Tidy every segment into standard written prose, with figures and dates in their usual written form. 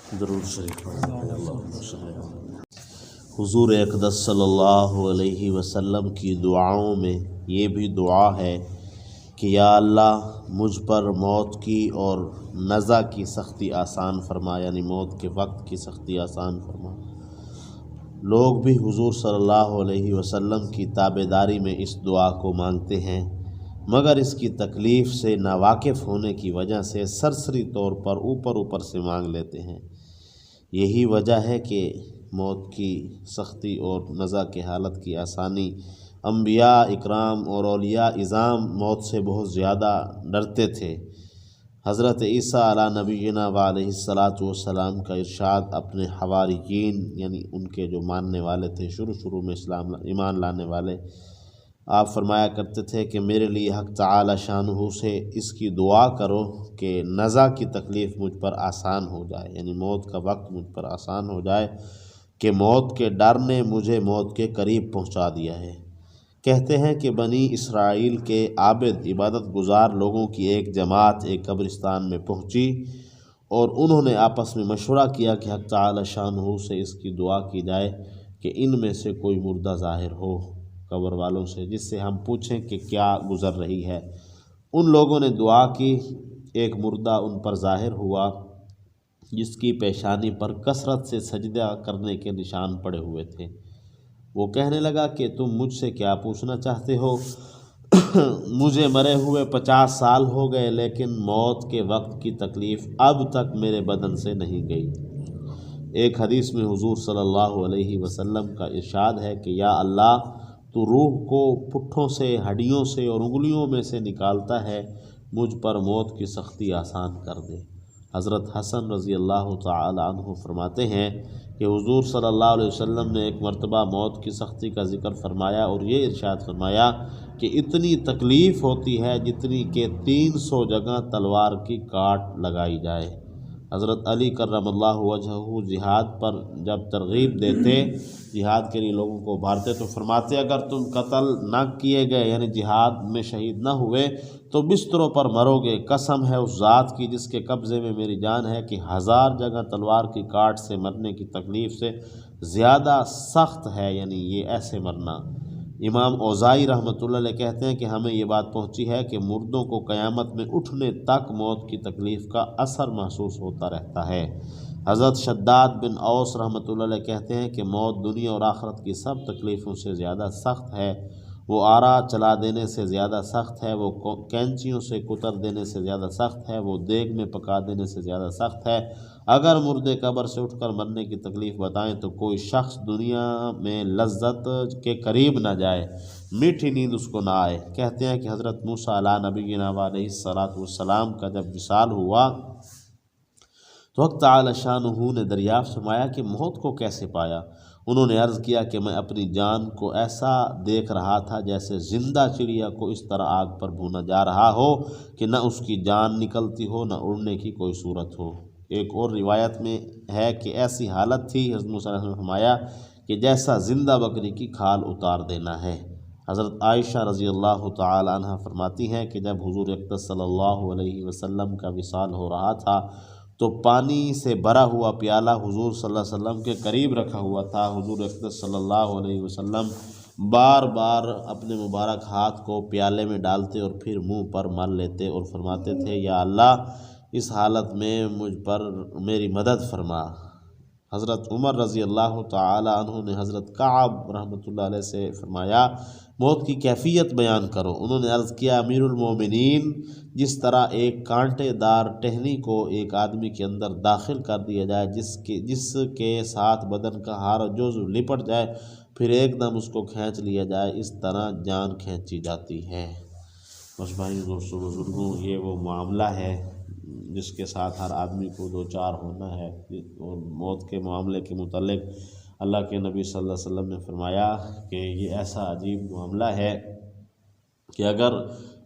درود شریف حضور اقدس صلی اللہ علیہ وسلم کی دعاؤں میں یہ بھی دعا ہے کہ یا اللہ مجھ پر موت کی اور نزع کی سختی آسان فرما، یعنی موت کے وقت کی سختی آسان فرما۔ لوگ بھی حضور صلی اللہ علیہ وسلم کی تابعداری میں اس دعا کو مانگتے ہیں، مگر اس کی تکلیف سے ناواقف ہونے کی وجہ سے سرسری طور پر اوپر سے مانگ لیتے ہیں۔ یہی وجہ ہے کہ موت کی سختی اور نزع کی حالت کی آسانی، انبیاء اکرام اور اولیاء اعظام موت سے بہت زیادہ ڈرتے تھے۔ حضرت عیسیٰ علیہ نبینا وعلیہ الصلاۃ والسلام کا ارشاد اپنے حواریین، یعنی ان کے جو ماننے والے تھے، شروع میں ایمان لانے والے، آپ فرمایا کرتے تھے کہ میرے لیے حق تعالی شانہ سے اس کی دعا کرو کہ نزع کی تکلیف مجھ پر آسان ہو جائے، یعنی موت کا وقت مجھ پر آسان ہو جائے، کہ موت کے ڈر نے مجھے موت کے قریب پہنچا دیا ہے۔ کہتے ہیں کہ بنی اسرائیل کے عابد عبادت گزار لوگوں کی ایک جماعت ایک قبرستان میں پہنچی اور انہوں نے آپس میں مشورہ کیا کہ حق تعالی شانہ سے اس کی دعا کی جائے کہ ان میں سے کوئی مردہ ظاہر ہو قبر والوں سے، جس سے ہم پوچھیں کہ کیا گزر رہی ہے۔ ان لوگوں نے دعا کی، ایک مردہ ان پر ظاہر ہوا جس کی پیشانی پر کثرت سے سجدہ کرنے کے نشان پڑے ہوئے تھے۔ وہ کہنے لگا کہ تم مجھ سے کیا پوچھنا چاہتے ہو؟ مجھے مرے ہوئے 50 سال ہو گئے، لیکن موت کے وقت کی تکلیف اب تک میرے بدن سے نہیں گئی۔ ایک حدیث میں حضور صلی اللہ علیہ وسلم کا ارشاد ہے کہ یا اللہ تو روح کو پٹھوں سے، ہڈیوں سے اور انگلیوں میں سے نکالتا ہے، مجھ پر موت کی سختی آسان کر دے۔ حضرت حسن رضی اللہ تعالی عنہ فرماتے ہیں کہ حضور صلی اللہ علیہ وسلم نے ایک مرتبہ موت کی سختی کا ذکر فرمایا اور یہ ارشاد فرمایا کہ اتنی تکلیف ہوتی ہے جتنی کہ 300 جگہ تلوار کی کاٹ لگائی جائے۔ حضرت علی کرم اللہ وجہہ جہاد پر جب ترغیب دیتے، جہاد کے لیے لوگوں کو ابھارتے، تو فرماتے اگر تم قتل نہ کیے گئے، یعنی جہاد میں شہید نہ ہوئے، تو بستروں پر مرو گے۔ قسم ہے اس ذات کی جس کے قبضے میں میری جان ہے کہ 1000 جگہ تلوار کی کاٹ سے مرنے کی تکلیف سے زیادہ سخت ہے، یعنی یہ ایسے مرنا۔ امام اوزائی رحمۃ اللہ علیہ کہتے ہیں کہ ہمیں یہ بات پہنچی ہے کہ مردوں کو قیامت میں اٹھنے تک موت کی تکلیف کا اثر محسوس ہوتا رہتا ہے۔ حضرت شداد بن اوس رحمۃ اللہ علیہ کہتے ہیں کہ موت دنیا اور آخرت کی سب تکلیفوں سے زیادہ سخت ہے۔ وہ آرا چلا دینے سے زیادہ سخت ہے، وہ کینچیوں سے کتر دینے سے زیادہ سخت ہے، وہ دیگ میں پکا دینے سے زیادہ سخت ہے۔ اگر مردے قبر سے اٹھ کر مرنے کی تکلیف بتائیں تو کوئی شخص دنیا میں لذت کے قریب نہ جائے، میٹھی نیند اس کو نہ آئے۔ کہتے ہیں کہ حضرت موسیٰ علیہ نبینا علیہ الصلاۃ والسلام کا جب وصال ہوا تو حق تعالی شانہ نے دریافت فرمایا کہ موت کو کیسے پایا؟ انہوں نے عرض کیا کہ میں اپنی جان کو ایسا دیکھ رہا تھا جیسے زندہ چڑیا کو اس طرح آگ پر بھونا جا رہا ہو کہ نہ اس کی جان نکلتی ہو، نہ اڑنے کی کوئی صورت ہو۔ ایک اور روایت میں ہے کہ ایسی حالت تھی، حضرت موسیٰ علیہ السلام نے فرمایا کہ جیسا زندہ بکری کی کھال اتار دینا ہے۔ حضرت عائشہ رضی اللہ تعالی عنہ فرماتی ہیں کہ جب حضور اقدس صلی اللہ علیہ وسلم کا وصال ہو رہا تھا تو پانی سے بھرا ہوا پیالہ حضور صلی اللہ علیہ وسلم کے قریب رکھا ہوا تھا۔ حضور اقدس صلی اللہ علیہ وسلم بار بار اپنے مبارک ہاتھ کو پیالے میں ڈالتے اور پھر منہ پر مل لیتے اور فرماتے تھے یا اللہ اس حالت میں مجھ پر میری مدد فرما۔ حضرت عمر رضی اللہ تعالی عنہ نے حضرت کعب رحمۃ اللہ علیہ سے فرمایا موت کی کیفیت بیان کرو۔ انہوں نے عرض کیا امیر المومنین، جس طرح ایک کانٹے دار ٹہنی کو ایک آدمی کے اندر داخل کر دیا جائے، جس کے ساتھ بدن کا ہر جزو لپٹ جائے، پھر ایک دم اس کو کھینچ لیا جائے، اس طرح جان کھینچی جاتی ہے۔ بس بھائی دوستوں بزرگوں، یہ وہ معاملہ ہے جس کے ساتھ ہر آدمی کو دوچار ہونا ہے، اور موت کے معاملے کے متعلق اللہ کے نبی صلی اللہ علیہ وسلم نے فرمایا کہ یہ ایسا عجیب معاملہ ہے کہ اگر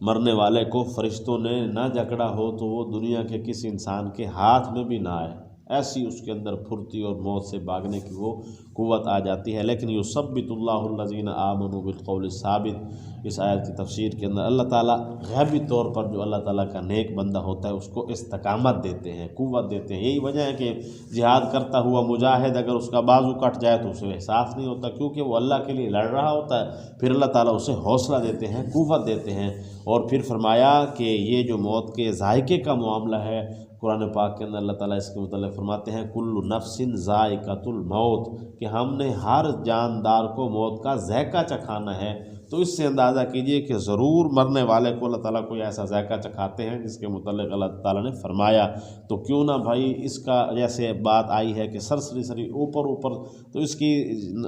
مرنے والے کو فرشتوں نے نہ جکڑا ہو تو وہ دنیا کے کسی انسان کے ہاتھ میں بھی نہ آئے۔ ایسی اس کے اندر پھرتی اور موت سے بھاگنے کی وہ قوت آ جاتی ہے۔ لیکن یثبت اللہ الذین آمنوا بالقول الثابت، اس آیت کی تفسیر کے اندر اللہ تعالیٰ غیبی طور پر جو اللہ تعالیٰ کا نیک بندہ ہوتا ہے اس کو استقامت دیتے ہیں، قوت دیتے ہیں۔ یہی وجہ ہے کہ جہاد کرتا ہوا مجاہد اگر اس کا بازو کٹ جائے تو اسے احساس نہیں ہوتا، کیونکہ وہ اللہ کے لیے لڑ رہا ہوتا ہے۔ پھر اللہ تعالیٰ اسے حوصلہ دیتے ہیں، قوت دیتے ہیں۔ اور پھر فرمایا کہ یہ جو موت کے ذائقے کا معاملہ ہے، قرآن پاک کے اندر اللہ تعالیٰ اس کے متعلق فرماتے ہیں کل نفس ذائقۃ الموت، کہ ہم نے ہر جاندار کو موت کا ذائقہ چکھانا ہے۔ تو اس سے اندازہ کیجئے کہ ضرور مرنے والے کو اللہ تعالیٰ کوئی ایسا ذائقہ چکھاتے ہیں جس کے متعلق اللہ تعالیٰ نے فرمایا۔ تو کیوں نہ بھائی اس کا جیسے بات آئی ہے کہ سرسری اوپر، تو اس کی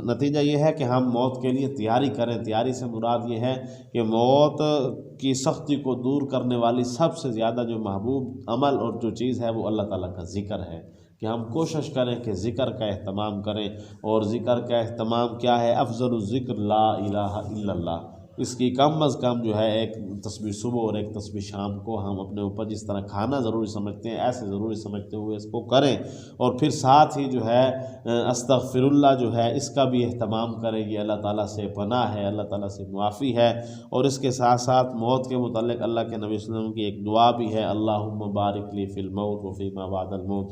نتیجہ یہ ہے کہ ہم موت کے لیے تیاری کریں۔ تیاری سے مراد یہ ہے کہ موت کی سختی کو دور کرنے والی سب سے زیادہ جو محبوب عمل اور جو چیز ہے وہ اللہ تعالیٰ کا ذکر ہے، کہ ہم کوشش کریں کہ ذکر کا اہتمام کریں۔ اور ذکر کا اہتمام کیا ہے؟ افضل الذکر لا الہ الا اللہ۔ اس کی کم از کم جو ہے ایک تسبیح صبح اور ایک تسبیح شام کو ہم اپنے اوپر جس طرح کھانا ضروری سمجھتے ہیں ایسے ضروری سمجھتے ہوئے اس کو کریں۔ اور پھر ساتھ ہی جو ہے استغفر اللہ جو ہے اس کا بھی اہتمام کریں، یہ اللہ تعالیٰ سے پناہ ہے، اللہ تعالیٰ سے معافی ہے۔ اور اس کے ساتھ ساتھ موت کے متعلق اللہ کے نبی صلی اللہ علیہ وسلم کی ایک دعا بھی ہے، اللہم بارک لی فی الموت وفی ما بعد الموت۔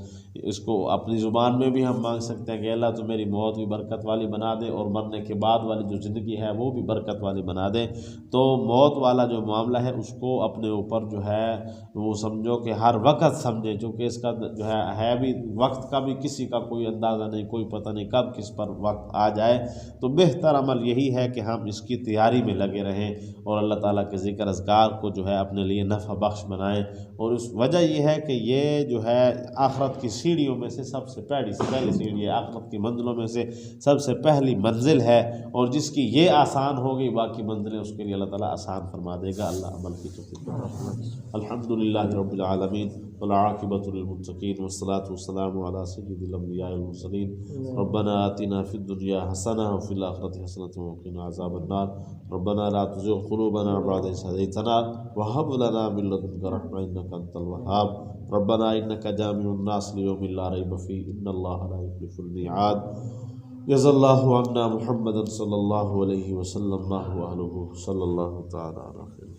اس کو اپنی زبان میں بھی ہم مانگ سکتے ہیں کہ اللہ تو میری موت بھی برکت والی بنا دے اور مرنے کے بعد والی جو زندگی ہے وہ بھی برکت والی بنا دے۔ تو موت والا جو معاملہ ہے اس کو اپنے اوپر جو ہے وہ سمجھو کہ ہر وقت سمجھیں، چونکہ اس کا جو ہے بھی وقت کا بھی کسی کا کوئی اندازہ نہیں، کوئی پتہ نہیں کب کس پر وقت آ جائے۔ تو بہتر عمل یہی ہے کہ ہم اس کی تیاری میں لگے رہیں اور اللہ تعالیٰ کے ذکر اذکار کو جو ہے اپنے لیے نفع بخش بنائیں۔ اور اس وجہ یہ ہے کہ یہ جو ہے آخرت کی سیڑھیوں میں سے سب سے پہلی سیڑھی ہے، آخرت کی منزلوں میں سے سب سے پہلی منزل ہے، اور جس کی یہ آسان ہوگی باقی منزلیں اس کے لیے اللہ تعالیٰ آسان فرما دے گا۔ اللہ عمل کی توفیق عطا فرمائے۔ الحمدللہ رب العالمین والعاقبۃ للمتقین والصلاۃ والسلام علی سید الانبیاء والمرسلین۔ ربنا آتنا فی الدنیا حسنہ وفی الآخرۃ حسنۃ وقنا عذاب النار۔ ربنا لا تزغ قلوبنا بعد إذ هديتنا وهب لنا من لدنك رحمة إنك أنت الوهاب۔ ربنا إنك جامع الناس ليوم لا ريب فيه إن الله لا يخلف الميعاد۔ جزا الله عنا محمدا صلی اللہ علیہ وسلم ما هو أهله صلی اللہ تعالی علیہ وسلم۔